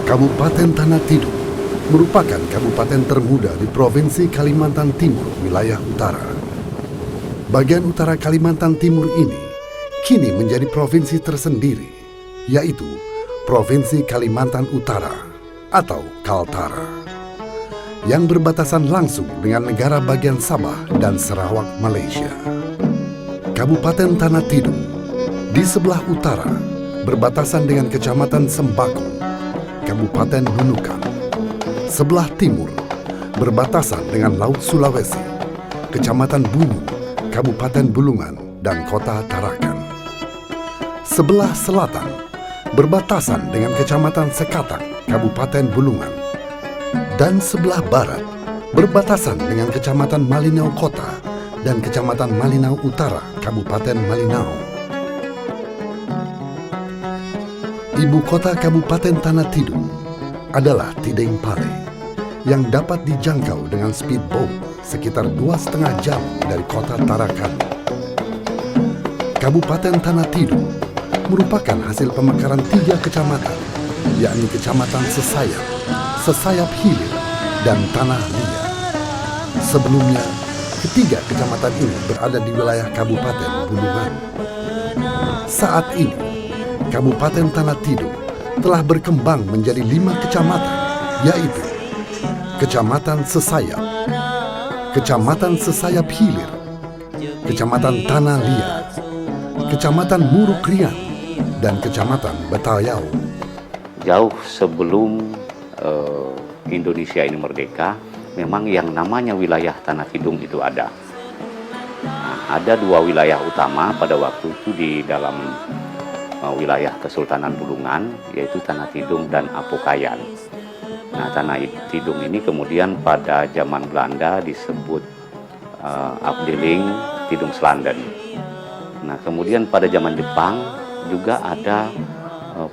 Kabupaten Tanah Tidung merupakan kabupaten termuda di Provinsi Kalimantan Timur, wilayah utara. Bagian utara Kalimantan Timur ini kini menjadi provinsi tersendiri, yaitu Provinsi Kalimantan Utara atau Kaltara, yang berbatasan langsung dengan negara bagian Sabah dan Sarawak, Malaysia. Kabupaten Tanah Tidung di sebelah utara berbatasan dengan Kecamatan Sembakung, Kabupaten Nunukan. Sebelah timur berbatasan dengan Laut Sulawesi, Kecamatan Bungu, Kabupaten Bulungan, dan Kota Tarakan. Sebelah selatan berbatasan dengan Kecamatan Sekatang, Kabupaten Bulungan. Dan sebelah barat berbatasan dengan Kecamatan Malinau Kota dan Kecamatan Malinau Utara, Kabupaten Malinau. Ibu kota Kabupaten Tanah Tidung adalah Tideng Pale, yang dapat dijangkau dengan speedboat sekitar 2,5 jam dari kota Tarakan. Kabupaten Tanah Tidung merupakan hasil pemekaran 3 kecamatan, yakni Kecamatan Sesayap, Sesayap Hilir, dan Tanah Liat. Sebelumnya, ketiga kecamatan ini berada di wilayah Kabupaten Bulungan. Saat ini, Kabupaten Tanah Tidung telah berkembang menjadi 5 kecamatan, yaitu Kecamatan Sesayap, Kecamatan Sesayap Hilir, Kecamatan Tanah Liat, Kecamatan Muruk Riang, dan Kecamatan Betayau. Jauh sebelum Indonesia ini merdeka, memang yang namanya wilayah Tanah Tidung itu ada. Nah, ada 2 wilayah utama pada waktu itu di dalam wilayah Kesultanan Bulungan, yaitu Tanah Tidung dan Apokayan. Nah, Tanah Tidung ini kemudian pada zaman Belanda disebut Afdeling Tidung Slanden. Nah, kemudian pada zaman Jepang juga ada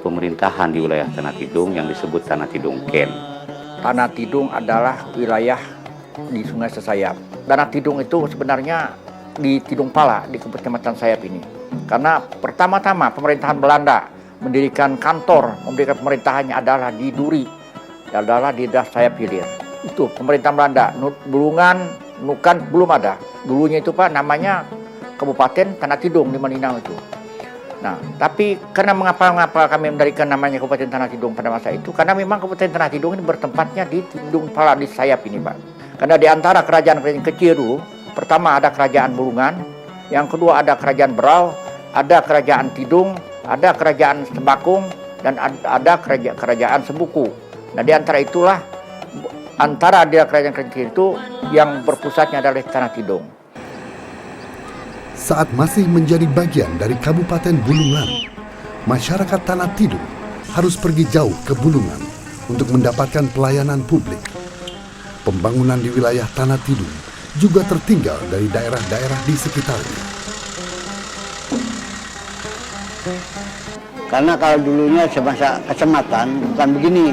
pemerintahan di wilayah Tanah Tidung yang disebut Tanah Tidung Ken. Tanah Tidung adalah wilayah di Sungai Sesayap. Tanah Tidung itu sebenarnya di Tidung Pala, di Kecamatan Sayap ini. Karena pertama-tama pemerintahan Belanda mendirikan kantor, mendirikan pemerintahannya adalah di Duri, adalah di daerah Sayap Hilir. Itu pemerintahan Belanda. Bulungan, Nukan belum ada. Dulunya itu Pak namanya Kabupaten Tanah Tidung di Malinau itu. Nah, tapi karena mengapa kami mendirikan namanya Kabupaten Tanah Tidung pada masa itu? Karena memang Kabupaten Tanah Tidung ini bertempatnya di Tidung Pala, di Sayap ini Pak. Karena di antara kerajaan-kerajaan kecil dulu, pertama ada Kerajaan Bulungan, yang kedua ada Kerajaan Berau, ada Kerajaan Tidung, ada Kerajaan Sembakung, dan ada Kerajaan Sembuku. Nah, di antara itulah, antara dia kerajaan-kerajaan itu yang berpusatnya adalah Tanah Tidung. Saat masih menjadi bagian dari Kabupaten Bulungan, masyarakat Tanah Tidung harus pergi jauh ke Bulungan untuk mendapatkan pelayanan publik. Pembangunan di wilayah Tanah Tidung juga tertinggal dari daerah-daerah di sekitarnya. Karena kalau dulunya semasa kecamatan bukan begini.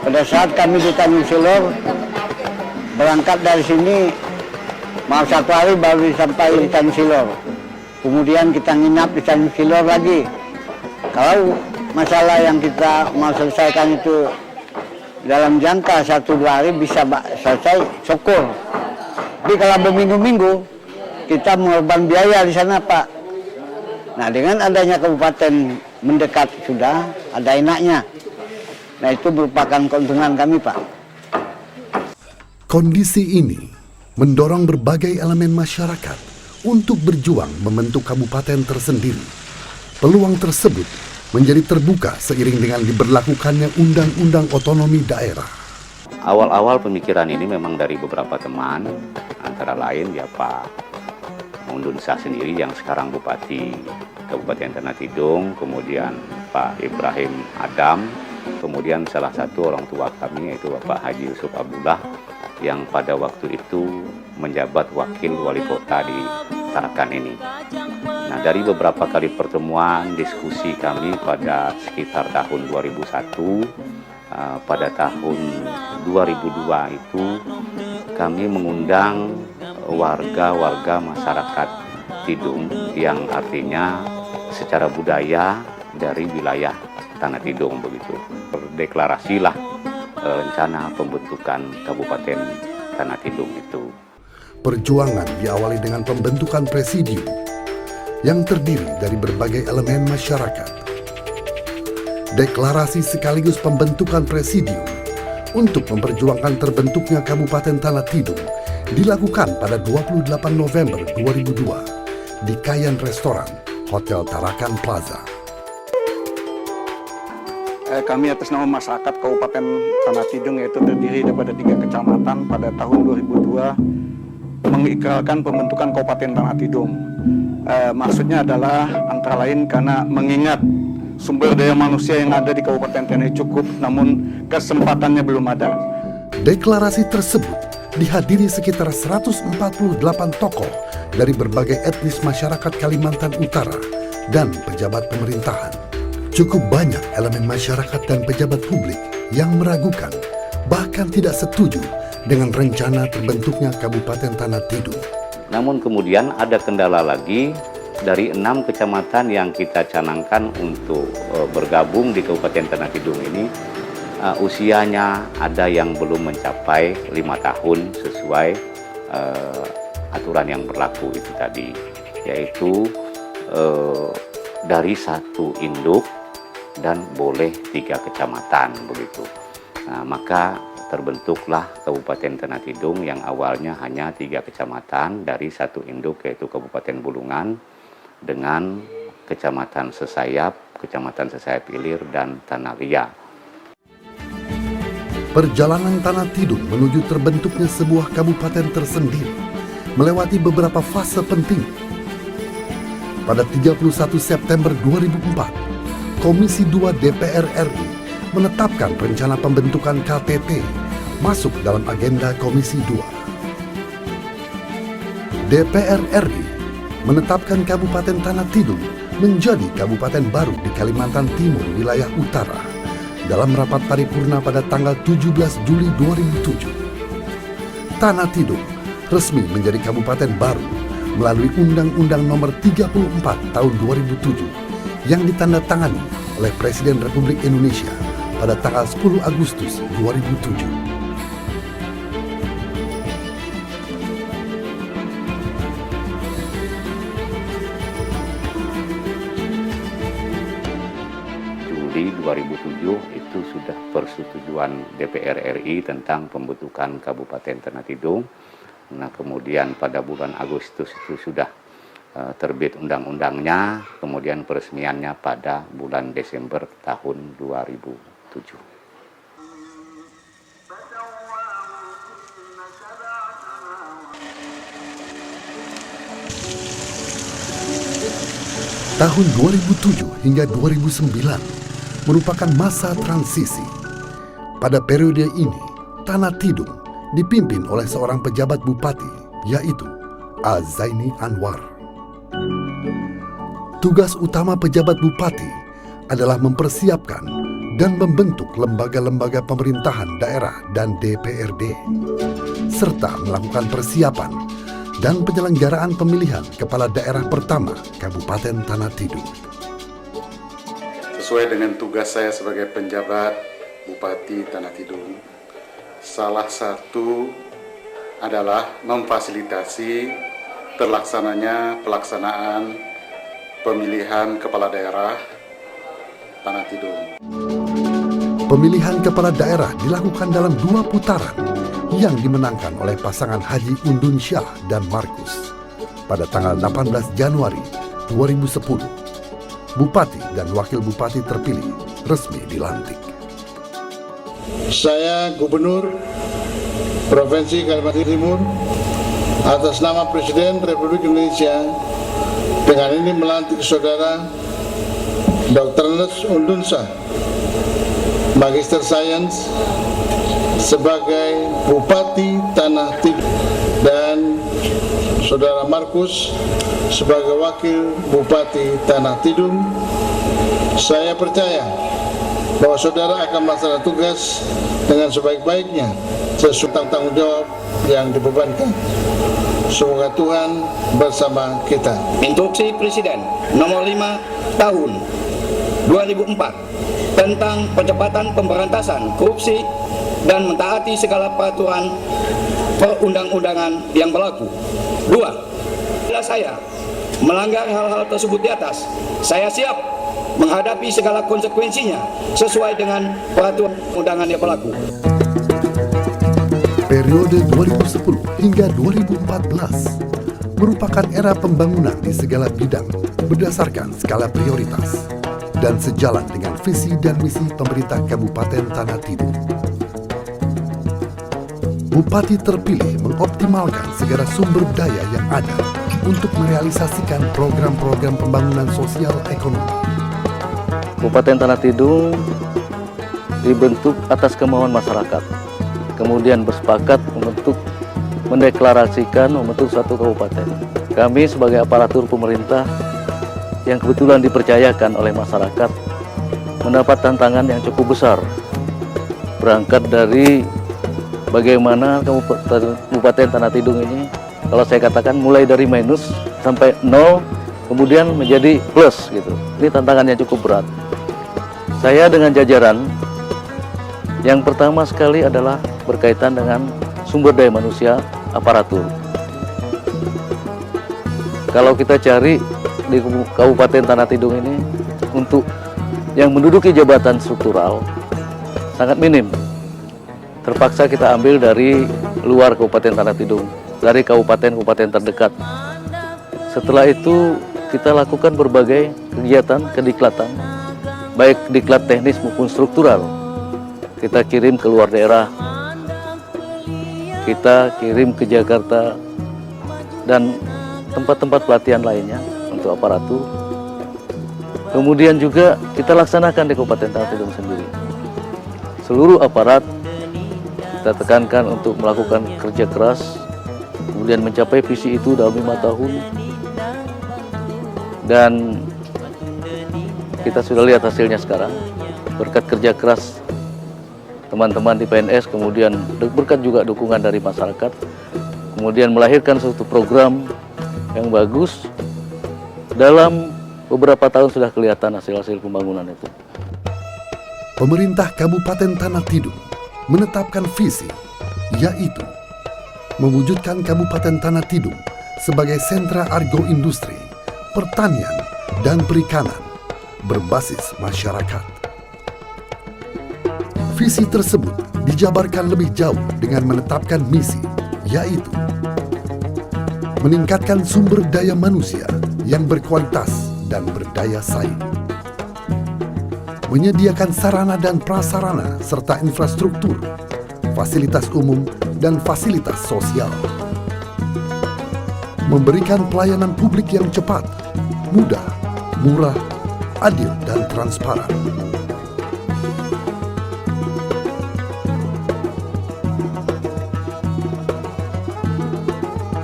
Pada saat kami di Tanjung Silor berangkat dari sini mau 1 hari baru sampai di Tanjung Silor. Kemudian kita nginap di Tanjung Silor lagi. Kalau masalah yang kita mau selesaikan itu dalam jangka 1-2 hari bisa selesai, syukur. Tapi kalau berminggu-minggu kita mengorban biaya di sana Pak. Nah, dengan adanya kabupaten mendekat sudah ada enaknya. Nah, itu merupakan keuntungan kami Pak. Kondisi ini mendorong berbagai elemen masyarakat untuk berjuang membentuk kabupaten tersendiri. Peluang tersebut menjadi terbuka seiring dengan diberlakukannya Undang-Undang Otonomi Daerah. Awal-awal pemikiran ini memang dari beberapa teman, antara lain ya Pak Undunsa sendiri yang sekarang Bupati Kabupaten Tanah Tidung, kemudian Pak Ibrahim Adam, kemudian salah satu orang tua kami yaitu Bapak Haji Yusuf Abdullah yang pada waktu itu menjabat wakil wali kota di Tarakan ini. Nah, dari beberapa kali pertemuan diskusi kami pada sekitar tahun 2001, pada tahun 2002 itu kami mengundang warga-warga masyarakat Tidung yang artinya secara budaya dari wilayah Tanah Tidung begitu. Berdeklarasilah rencana pembentukan Kabupaten Tanah Tidung itu. Perjuangan diawali dengan pembentukan presidium yang terdiri dari berbagai elemen masyarakat. Deklarasi sekaligus pembentukan presidium untuk memperjuangkan terbentuknya Kabupaten Tanah Tidung dilakukan pada 28 November 2002 di Kayan Restoran, Hotel Tarakan Plaza. Kami atas nama masyarakat Kabupaten Tanah Tidung, yaitu terdiri daripada 3 kecamatan, pada tahun 2002 mengikrarkan pembentukan Kabupaten Tanah Tidung. Maksudnya adalah antara lain karena mengingat sumber daya manusia yang ada di Kabupaten Tanah cukup, namun kesempatannya belum ada. Deklarasi tersebut dihadiri sekitar 148 tokoh dari berbagai etnis masyarakat Kalimantan Utara dan pejabat pemerintahan. Cukup banyak elemen masyarakat dan pejabat publik yang meragukan, bahkan tidak setuju dengan rencana terbentuknya Kabupaten Tanah Tidung. Namun kemudian ada kendala lagi dari 6 kecamatan yang kita canangkan untuk bergabung di Kabupaten Tanah Tidung ini. Usianya ada yang belum mencapai 5 tahun sesuai aturan yang berlaku itu tadi, yaitu dari 1 induk dan boleh 3 kecamatan begitu. Nah, maka terbentuklah Kabupaten Tanah Tidung yang awalnya hanya 3 kecamatan dari 1 induk, yaitu Kabupaten Bulungan dengan Kecamatan Sesayap, Kecamatan Sesayap Ilir, dan Tanah Lia. Perjalanan Tanah Tidung menuju terbentuknya sebuah kabupaten tersendiri melewati beberapa fase penting. Pada 31 September 2004, Komisi 2 DPR RI menetapkan rencana pembentukan KTT masuk dalam agenda Komisi 2. DPR RI menetapkan Kabupaten Tanah Tidung menjadi kabupaten baru di Kalimantan Timur wilayah utara dalam rapat paripurna pada tanggal 17 Juli 2007. Tanah Tidung resmi menjadi kabupaten baru melalui Undang-Undang Nomor 34 Tahun 2007 yang ditandatangani oleh Presiden Republik Indonesia pada tanggal 10 Agustus 2007. Juli 2007 itu sudah persetujuan DPR RI tentang pembentukan Kabupaten Tanah Tidung. Nah, kemudian pada bulan Agustus itu sudah terbit undang-undangnya, kemudian peresmiannya pada bulan Desember tahun 2007. Tahun 2007 hingga 2009 merupakan masa transisi. Pada periode ini, Tanah Tidung dipimpin oleh seorang pejabat bupati, yaitu Azaini Anwar. Tugas utama pejabat bupati adalah mempersiapkan dan membentuk lembaga-lembaga pemerintahan daerah dan DPRD, serta melakukan persiapan dan penyelenggaraan pemilihan kepala daerah pertama Kabupaten Tanah Tidung. Sesuai dengan tugas saya sebagai penjabat Bupati Tanah Tidung, salah satu adalah memfasilitasi terlaksananya pelaksanaan pemilihan kepala daerah Tanah Tidung. Pemilihan kepala daerah dilakukan dalam 2 putaran yang dimenangkan oleh pasangan Haji Undun Syah dan Markus pada tanggal 18 Januari 2010. Bupati dan Wakil Bupati terpilih resmi dilantik. Saya Gubernur Provinsi Kalimantan Timur atas nama Presiden Republik Indonesia dengan ini melantik Saudara Dr. Nes Undun Syah, Magister Sains, sebagai Bupati Tanah Tidung, dan Saudara Markus sebagai Wakil Bupati Tanah Tidung. Saya percaya bahwa saudara akan melaksanakan tugas dengan sebaik-baiknya sesuai tanggung jawab yang dibebankan. Semoga Tuhan bersama kita. Instruksi Presiden nomor 5 tahun 2004 tentang percepatan pemberantasan korupsi dan mentaati segala peraturan perundang-undangan yang berlaku. 2. Bila saya melanggar hal-hal tersebut di atas, saya siap menghadapi segala konsekuensinya sesuai dengan peraturan undangan yang berlaku. Periode 2010 hingga 2014 merupakan era pembangunan di segala bidang berdasarkan skala prioritas dan sejalan dengan visi dan misi pemerintah Kabupaten Tanah Tidung. Bupati terpilih mengoptimalkan segala sumber daya yang ada untuk merealisasikan program-program pembangunan sosial ekonomi. Kabupaten Tanah Tidung dibentuk atas kemauan masyarakat, kemudian bersepakat mendeklarasikan membentuk satu kabupaten. Kami sebagai aparatur pemerintah yang kebetulan dipercayakan oleh masyarakat mendapat tantangan yang cukup besar. Berangkat dari bagaimana Kabupaten Tanah Tidung ini, kalau saya katakan mulai dari minus sampai 0, kemudian menjadi plus gitu. Ini tantangannya cukup berat. Saya dengan jajaran, yang pertama sekali adalah berkaitan dengan sumber daya manusia, aparatur. Kalau kita cari di Kabupaten Tanah Tidung ini, untuk yang menduduki jabatan struktural sangat minim. Terpaksa kita ambil dari luar Kabupaten Tanah Tidung, dari kabupaten-kabupaten terdekat. Setelah itu kita lakukan berbagai kegiatan kediklatan, baik diklat teknis maupun struktural. Kita kirim ke luar daerah, kita kirim ke Jakarta, dan tempat-tempat pelatihan lainnya untuk aparatur. Kemudian juga kita laksanakan di Kabupaten Tanah Tidung sendiri. Seluruh aparat kita tekankan untuk melakukan kerja keras, kemudian mencapai visi itu dalam 5 tahun. Dan kita sudah lihat hasilnya sekarang, berkat kerja keras teman-teman di PNS, kemudian berkat juga dukungan dari masyarakat, kemudian melahirkan suatu program yang bagus. Dalam beberapa tahun sudah kelihatan hasil-hasil pembangunan itu. Pemerintah Kabupaten Tanah Tidung menetapkan visi, yaitu mewujudkan Kabupaten Tanah Tidung sebagai sentra argo industri, pertanian, dan perikanan berbasis masyarakat. Visi tersebut dijabarkan lebih jauh dengan menetapkan misi, yaitu meningkatkan sumber daya manusia yang berkualitas dan berdaya saing, menyediakan sarana dan prasarana serta infrastruktur, fasilitas umum dan fasilitas sosial, memberikan pelayanan publik yang cepat, mudah, murah, adil, dan transparan.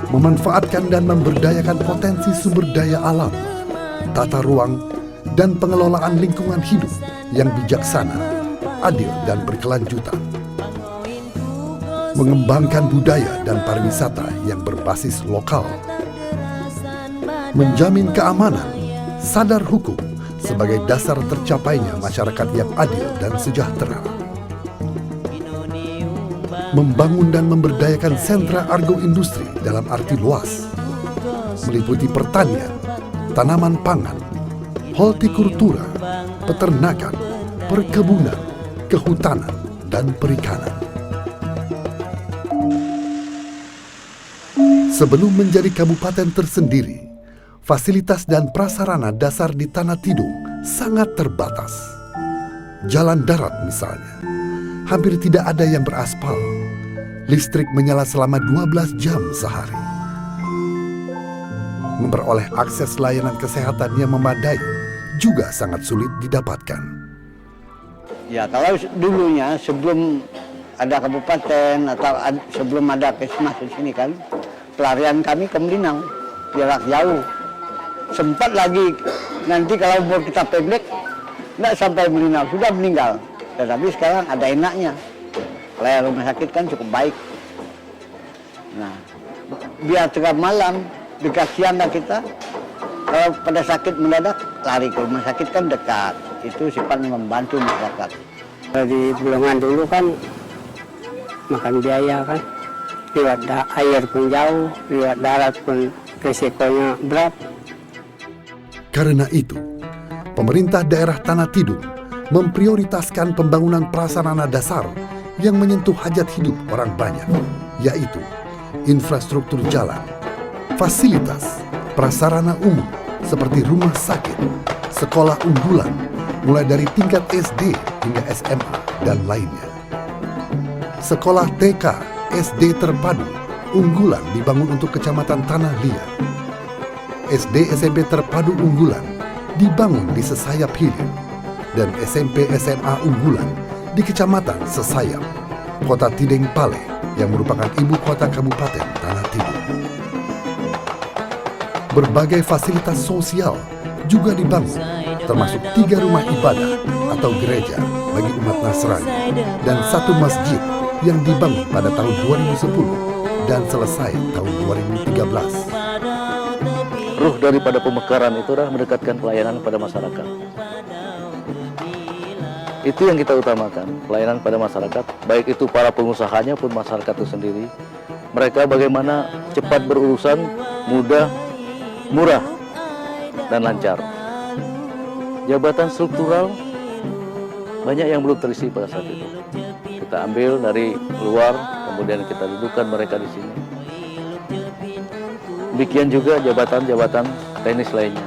Memanfaatkan dan memberdayakan potensi sumber daya alam, tata ruang, dan pengelolaan lingkungan hidup yang bijaksana, adil, dan berkelanjutan. Mengembangkan budaya dan pariwisata yang berbasis lokal. Menjamin keamanan, sadar hukum sebagai dasar tercapainya masyarakat yang adil dan sejahtera. Membangun dan memberdayakan sentra argo industri dalam arti luas, meliputi pertanian, tanaman pangan, hortikultura, peternakan, perkebunan, kehutanan, dan perikanan. Sebelum menjadi kabupaten tersendiri, fasilitas dan prasarana dasar di Tanah Tidung sangat terbatas. Jalan darat misalnya, hampir tidak ada yang beraspal. Listrik menyala selama 12 jam sehari. Memperoleh akses layanan kesehatan yang memadai juga sangat sulit didapatkan. Ya, kalau dulunya sebelum ada kabupaten atau sebelum ada Kesmas di sini kan, pelarian kami ke Melinau, jarak jauh. Sempat lagi nanti kalau umur kita pendek, nggak sampai Melinau, sudah meninggal. Tetapi sekarang ada enaknya. Layanan rumah sakit kan cukup baik. Nah, biar tengah malam, dekat siang kita, kalau pada sakit mendadak, lari ke rumah sakit kan dekat. itu sifatnya membantu masyarakat. Di Bulungan dulu kan makan biaya kan, lewat air pun jauh, lewat darat pun resikonya berat. Karena itu, pemerintah daerah Tanah Tidung memprioritaskan pembangunan prasarana dasar yang menyentuh hajat hidup orang banyak, yaitu infrastruktur jalan, fasilitas, prasarana umum seperti rumah sakit, sekolah unggulan, mulai dari tingkat SD hingga SMA dan lainnya. Sekolah TK, SD terpadu, unggulan dibangun untuk Kecamatan Tanah Liat. SD SMP terpadu unggulan dibangun di Sesayap Hilir, dan SMP SMA unggulan di Kecamatan Sesayap, Kota Tideng Pale yang merupakan ibu kota Kabupaten Tanah Tidung. Berbagai fasilitas sosial juga dibangun, termasuk 3 rumah ibadah atau gereja bagi umat Nasrani dan 1 masjid yang dibangun pada tahun 2010 dan selesai tahun 2013. Ruh daripada pemekaran itu adalah mendekatkan pelayanan kepada masyarakat. Itu yang kita utamakan, pelayanan pada masyarakat, baik itu para pengusahanya pun masyarakat itu sendiri. Mereka bagaimana cepat berurusan, mudah, murah, dan lancar. Jabatan struktural banyak yang belum terisi pada saat itu. Kita ambil dari luar, kemudian kita dudukkan mereka di sini. Demikian juga jabatan-jabatan teknis lainnya,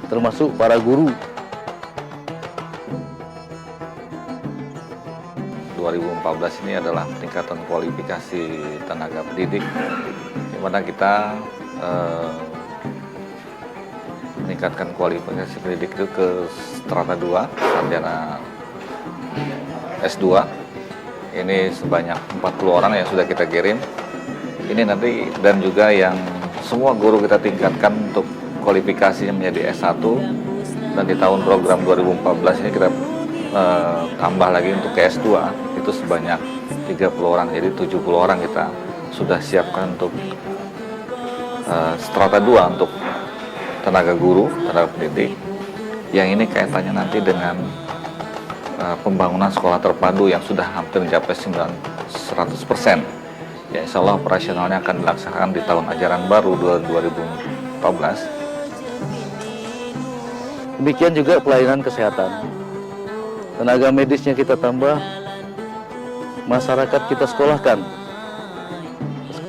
termasuk para guru. 2014 ini adalah peningkatan kualifikasi tenaga pendidik, di mana kita meningkatkan kualifikasi pendidik itu ke strata 2, sarjana S2. Ini sebanyak 40 orang yang sudah kita kirim. Ini nanti, dan juga yang semua guru kita tingkatkan untuk kualifikasinya menjadi S1, dan di tahun program 2014 ini kita tambah lagi untuk ke S2 itu sebanyak 30 orang, jadi 70 orang kita sudah siapkan untuk strata 2 untuk tenaga guru, tenaga pendidik, yang ini kaitannya nanti dengan pembangunan sekolah terpadu yang sudah hampir mencapai 100%. Ya, insya Allah operasionalnya akan dilaksanakan di tahun ajaran baru 2014. Demikian juga pelayanan kesehatan. Tenaga medisnya kita tambah, masyarakat kita sekolahkan.